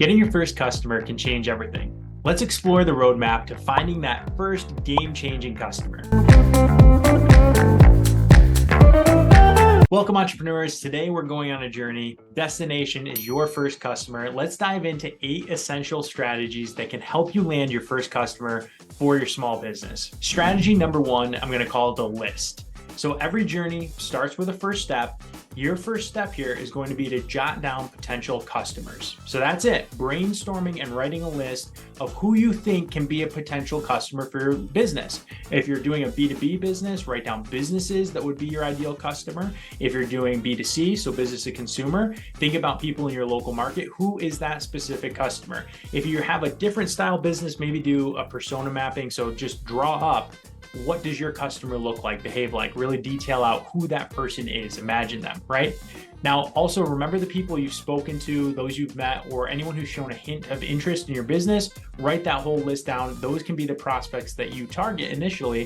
Getting your first customer can change everything. Let's explore the roadmap to finding that first game-changing customer. Welcome, entrepreneurs. Today we're going on a journey. Destination is your first customer. Let's dive into 8 essential strategies that can help you land your first customer for your small business. Strategy number 1, I'm going to call it the list. So every journey starts with a first step. Your first step here is going to be to jot down potential customers. So that's it, brainstorming and writing a list of who you think can be a potential customer for your business. If you're doing a B2B business, write down businesses that would be your ideal customer. If you're doing B2C, so business to consumer, think about people in your local market. Who is that specific customer? If you have a different style business, maybe do a persona mapping. So just draw up, what does your customer look like, behave like, really detail out who that person is, imagine them, right? Now, also remember the people you've spoken to, those you've met, or anyone who's shown a hint of interest in your business. Write that whole list down. Those can be the prospects that you target initially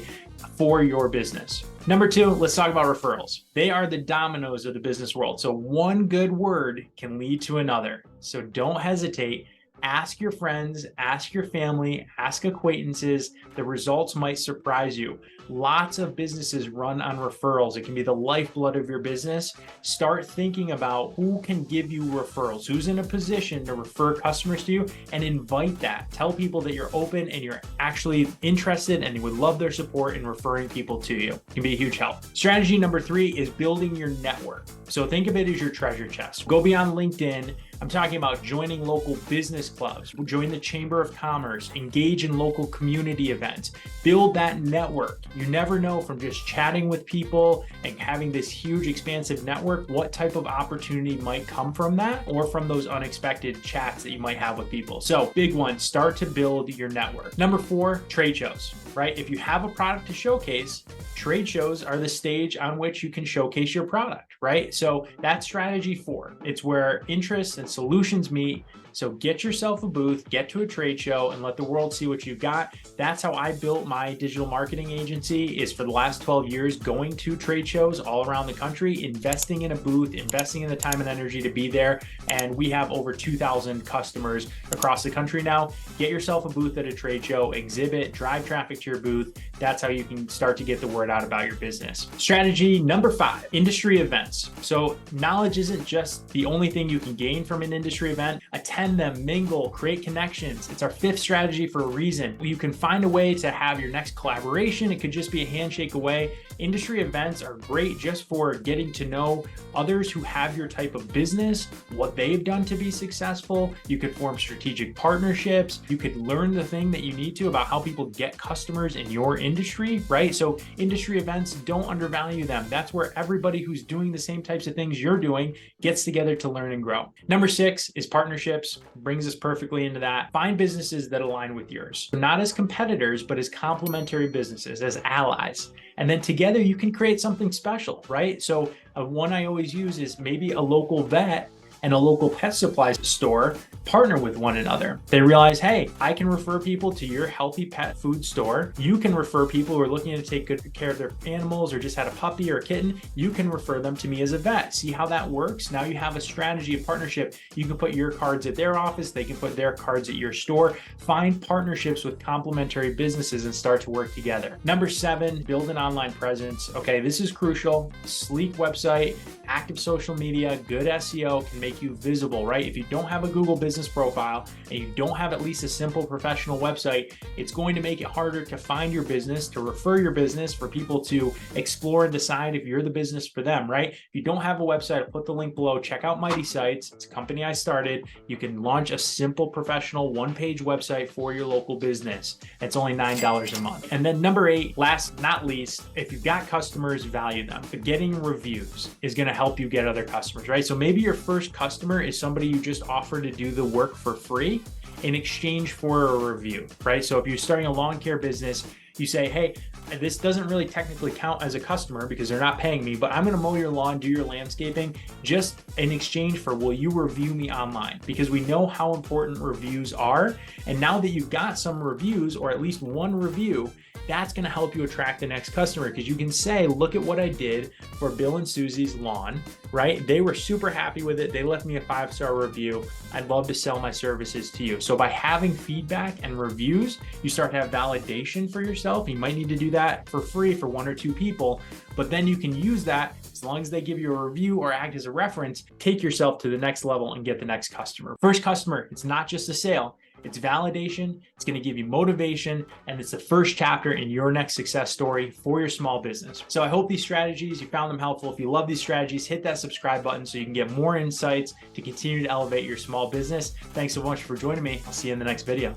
for your business. Number 2, let's talk about referrals. They are the dominoes of the business world. So one good word can lead to another. So don't hesitate. Ask your friends, ask your family, ask acquaintances. The results might surprise you. Lots of businesses run on referrals. It can be the lifeblood of your business. Start thinking about who can give you referrals, who's in a position to refer customers to you, and invite that. Tell people that you're open and you're actually interested and you would love their support in referring people to you. It can be a huge help. Strategy number 3 is building your network. So think of it as your treasure chest. Go beyond LinkedIn. I'm talking about joining local business clubs, join the Chamber of Commerce, engage in local community events, build that network. You never know from just chatting with people and having this huge expansive network, what type of opportunity might come from that or from those unexpected chats that you might have with people. So big one, start to build your network. Number 4, trade shows, right? If you have a product to showcase, trade shows are the stage on which you can showcase your product, right? So that's strategy 4. It's where interests and solutions meet. So get yourself a booth, get to a trade show, and let the world see what you've got. That's how I built my digital marketing agency, is for the last 12 years going to trade shows all around the country, investing in a booth, investing in the time and energy to be there. And we have over 2,000 customers across the country now. Get yourself a booth at a trade show, exhibit, drive traffic to your booth. That's how you can start to get the word out about your business. Strategy number 5, industry events. So knowledge isn't just the only thing you can gain from an industry event. Attend them, mingle, create connections. It's our 5th strategy for a reason. You can find a way to have your next collaboration. It could just be a handshake away. Industry events are great just for getting to know others who have your type of business, what they've done to be successful. You could form strategic partnerships. You could learn the thing that you need to about how people get customers in your industry, right? So industry events, don't undervalue them. That's where everybody who's doing the same types of things you're doing gets together to learn and grow. Number 6 is partnerships. Brings us perfectly into that. Find businesses that align with yours. Not as competitors, but as complementary businesses, as allies. And then together you can create something special, right? So one I always use is maybe a local vet and a local pet supply store partner with one another. They realize, hey, I can refer people to your healthy pet food store. You can refer people who are looking to take good care of their animals or just had a puppy or a kitten. You can refer them to me as a vet. See how that works? Now you have a strategy of partnership. You can put your cards at their office. They can put their cards at your store. Find partnerships with complementary businesses and start to work together. Number 7, build an online presence. Okay, this is crucial. Sleek website, active social media, good SEO can make you visible, right? If you don't have a Google business profile and you don't have at least a simple professional website, it's going to make it harder to find your business, to refer your business, for people to explore and decide if you're the business for them, right? If you don't have a website, I'll put the link below. Check out Mighty Sites. It's a company I started. You can launch a simple professional one-page website for your local business. It's only $9 a month. And then number 8, last not least, if you've got customers, value them. But getting reviews is going to help you get other customers, right? So maybe your first customer is somebody you just offer to do the work for free in exchange for a review, right? So if you're starting a lawn care business, you say, hey, this doesn't really technically count as a customer because they're not paying me, but I'm going to mow your lawn, do your landscaping, just in exchange for, will you review me online? Because we know how important reviews are. And now that you've got some reviews, or at least one review, that's going to help you attract the next customer, because you can say, look at what I did for Bill and Susie's lawn, right? They were super happy with it. They left me a 5-star review. I'd love to sell my services to you. So by having feedback and reviews, you start to have validation for yourself. You might need to do that for free for 1 or 2 people, but then you can use that as long as they give you a review or act as a reference, take yourself to the next level and get the next customer. First customer, it's not just a sale. It's validation, it's going to give you motivation, and it's the first chapter in your next success story for your small business. So I hope these strategies, you found them helpful. If you love these strategies, hit that subscribe button so you can get more insights to continue to elevate your small business. Thanks so much for joining me. I'll see you in the next video.